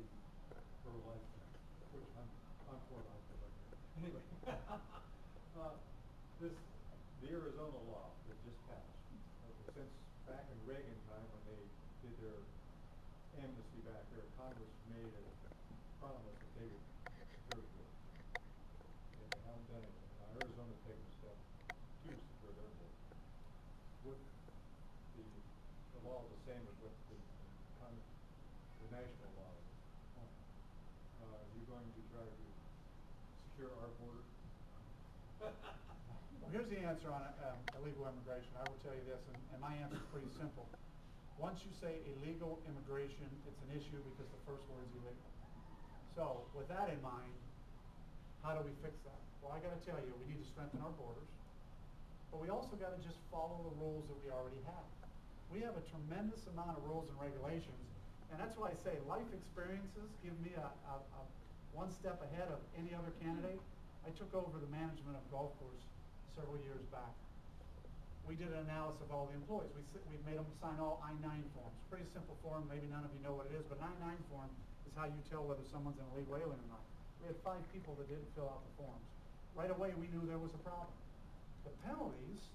be for a lifetime, which I'm for life. Anyway, the Arizona law that just passed, okay, since back in Reagan time when they did their amnesty back there, Congress made a promise that they would secure it. And they haven't done anything. Now Arizona's taken a step to secure their board. Would the law is the same as what the national law is. Are you going to try to secure our border? Well, here's the answer on illegal immigration. I will tell you this, and my answer is pretty simple. Once you say illegal immigration, it's an issue because the first word is illegal. So with that in mind, how do we fix that? Well, I got to tell you, we need to strengthen our borders, but we also got to just follow the rules that we already have. We have a tremendous amount of rules and regulations, and that's why I say life experiences give me a one step ahead of any other candidate. I took over the management of golf course several years back. We did an analysis of all the employees. We made them sign all I-9 forms. Pretty simple form. Maybe none of you know what it is, but an I-9 form is how you tell whether someone's an illegal alien or not. We had 5 people that didn't fill out the forms. Right away, we knew there was a problem. The penalties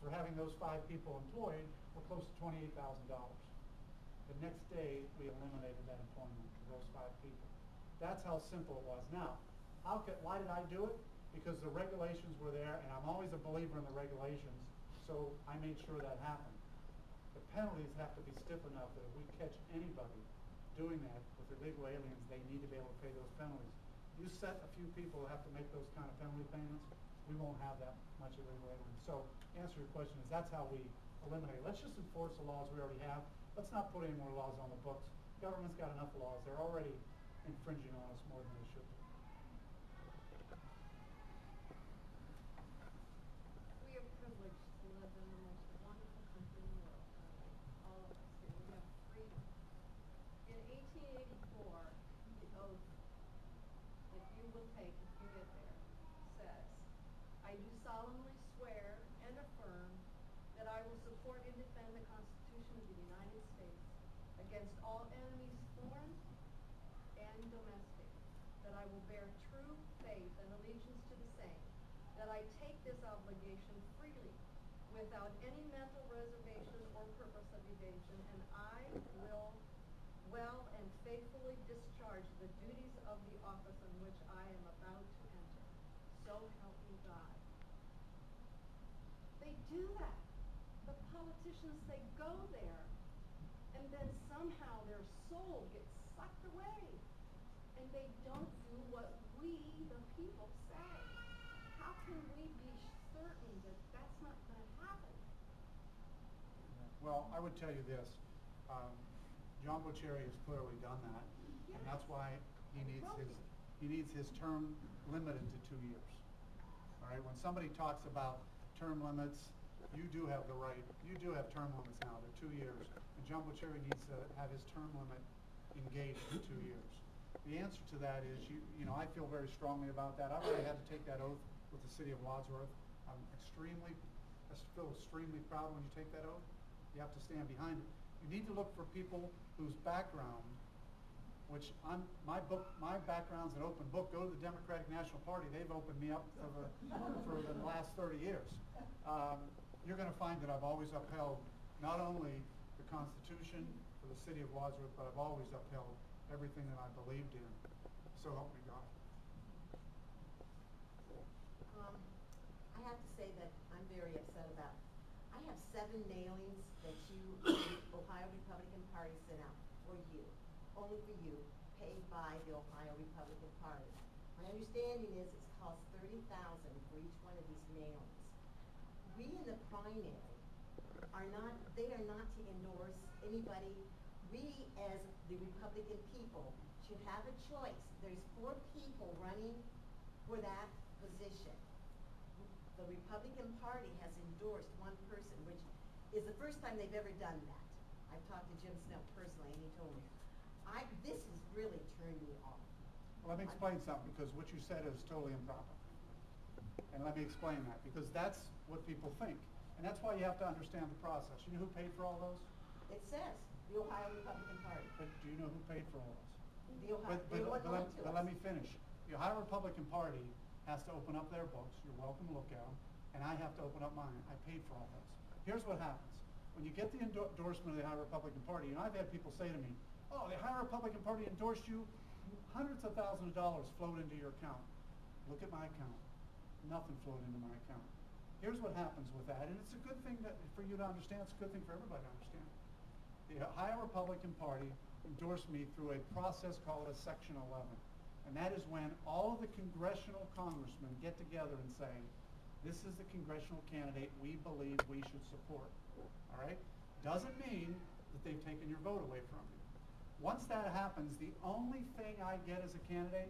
for having those 5 people employed were close to $28,000. The next day, we eliminated that employment for those 5 people. That's how simple it was. Now, why did I do it? Because the regulations were there, and I'm always a believer in the regulations, so I made sure that happened. The penalties have to be stiff enough that if we catch anybody doing that with illegal aliens, they need to be able to pay those penalties. You set a few people who have to make those kind of penalty payments, we won't have that much illegal aliens. So, to answer your question is that's how we eliminate it. Let's just enforce the laws we already have. Let's not put any more laws on the books. Government's got enough laws. They're already infringing on us more than they should be. We are privileged to live in the most wonderful country in the world. All of us here. We have freedom. In 1884, the oath, if you will take, if you get there, says, I do solemnly swear and affirm that I will support and defend the Constitution of the United States against all enemies, foreign and domestic, that I will bear true faith and allegiance to the same, that I take this obligation freely without any mental reservation or purpose of evasion, and I will well and faithfully discharge the duties of the office in which I am about to enter. So help me God. They do that. The politicians say go there, and then somehow their soul gets sucked away, and they don't do what we, the people, say. How can we be certain that that's not going to happen? Well, I would tell you this. John Bocelli has clearly done that, Yes. and that's why he needs his term limited to 2 years. All right. When somebody talks about term limits, you do have the right. You do have term limits now. They're 2 years, and John Bocelli needs to have his term limit engaged for 2 years. The answer to that is, you know, I feel very strongly about that. I've already had to take that oath with the city of Wadsworth. I feel extremely proud when you take that oath. You have to stand behind it. You need to look for people whose background, which my background's an open book. Go to the Democratic National Party. They've opened me up for the last 30 years. You're going to find that I've always upheld not only the Constitution for the city of Wadsworth, but I've always upheld everything that I believed in. So help me God. I have to say that I'm very upset about. I have 7 mailings that the Ohio Republican Party sent out for you, only for you, paid by the Ohio Republican Party. My understanding is it's cost $30,000 for each one of these mailings. We in the primary are not to endorse anybody. We as the Republican people should have a choice. There's 4 people running for that position. The Republican Party has endorsed one person, which is the first time they've ever done that. I've talked to Jim Snell personally, and he told me, this has really turned me off. Well, let me explain something, because what you said is totally improper. And let me explain that, because that's what people think. And that's why you have to understand the process. You know who paid for all those? It says the Ohio Republican Party. But do you know who paid for all those? The Ohio, But, they but, wouldn't but, lie let, to but us. let me finish. The Ohio Republican Party has to open up their books. You're welcome to look at them. And I have to open up mine. I paid for all those. Here's what happens. When you get the endorsement of the Ohio Republican Party, and I've had people say to me, oh, the Ohio Republican Party endorsed you, hundreds of thousands of dollars flowed into your account. Look at my account. Nothing flowed into my account. Here's what happens with that, and it's a good thing that for you to understand. It's a good thing for everybody to understand. The Ohio Republican Party endorsed me through a process called a Section 11. And that is when all of the congressional congressmen get together and say, this is the congressional candidate we believe we should support. All right? Doesn't mean that they've taken your vote away from you. Once that happens, the only thing I get as a candidate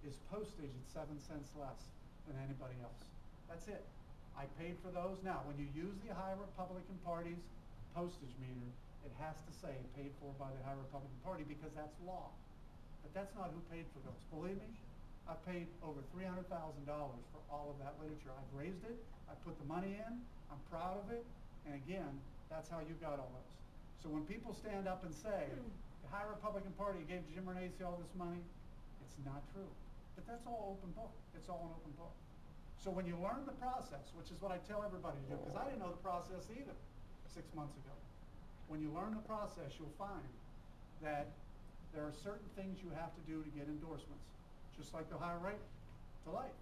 is postage at 7 cents less than anybody else. That's it. I paid for those. Now, when you use the Ohio Republican Party's postage meter, it has to say paid for by the Ohio Republican Party because that's law. But that's not who paid for those. Believe me, I've paid over $300,000 for all of that literature. I've raised it. I put the money in. I'm proud of it. And again, that's how you got all those. So when people stand up and say, the Ohio Republican Party gave Jim Renacci all this money, it's not true. But that's all open book. It's all an open book. So when you learn the process, which is what I tell everybody to do, because I didn't know the process either 6 months ago. When you learn the process, you'll find that there are certain things you have to do to get endorsements. Just like the Ohio Right to Life.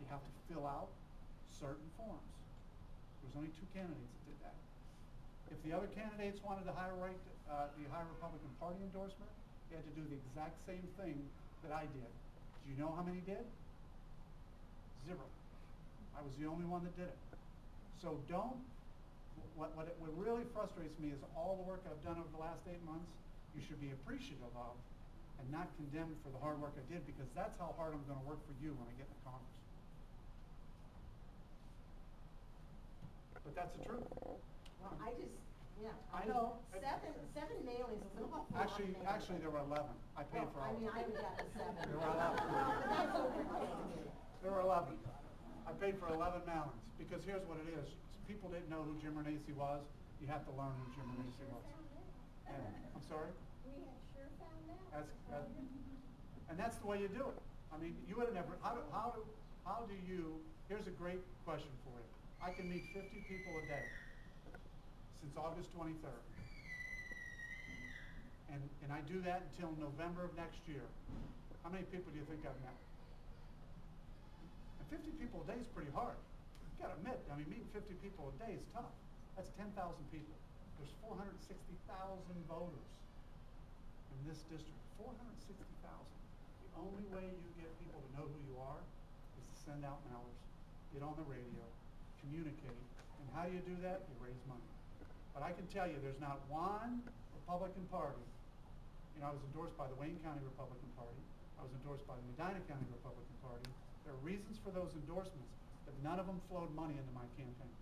You have to fill out certain forms. There's only 2 candidates that did that. If the other candidates wanted the Ohio Right, the Ohio Republican Party endorsement, they had to do the exact same thing that I did. Do you know how many did? 0. I was the only one that did it. So don't, what really frustrates me is all the work I've done over the last 8 months, you should be appreciative of and not condemned for the hard work I did, because that's how hard I'm going to work for you when I get to Congress. But that's the truth. Well, I just, yeah. I know. Seven mailings is an awful lot of mailings. Actually, there were 11. I paid for all I mean, of them. I haven't got to 7. There were 11. Well, but that's okay. There were 11. I paid for 11 mailings, because here's what it is. People didn't know who Jim Renacci was. You have to learn who Jim Renacci was. And, I'm sorry? We had sure found out. And that's the way you do it. I mean, you would have never, how do you, here's a great question for you. I can meet 50 people a day since August 23rd. And I do that until November of next year. How many people do you think I've met? And 50 people a day is pretty hard. You gotta admit, I mean, meeting 50 people a day is tough. That's 10,000 people. There's 460,000 voters in this district. 460,000. The only way you get people to know who you are is to send out mailers, get on the radio, communicate. And how do you do that? You raise money. But I can tell you, there's not one Republican Party. You know, I was endorsed by the Wayne County Republican Party. I was endorsed by the Medina County Republican Party. There are reasons for those endorsements, but none of them flowed money into my campaign.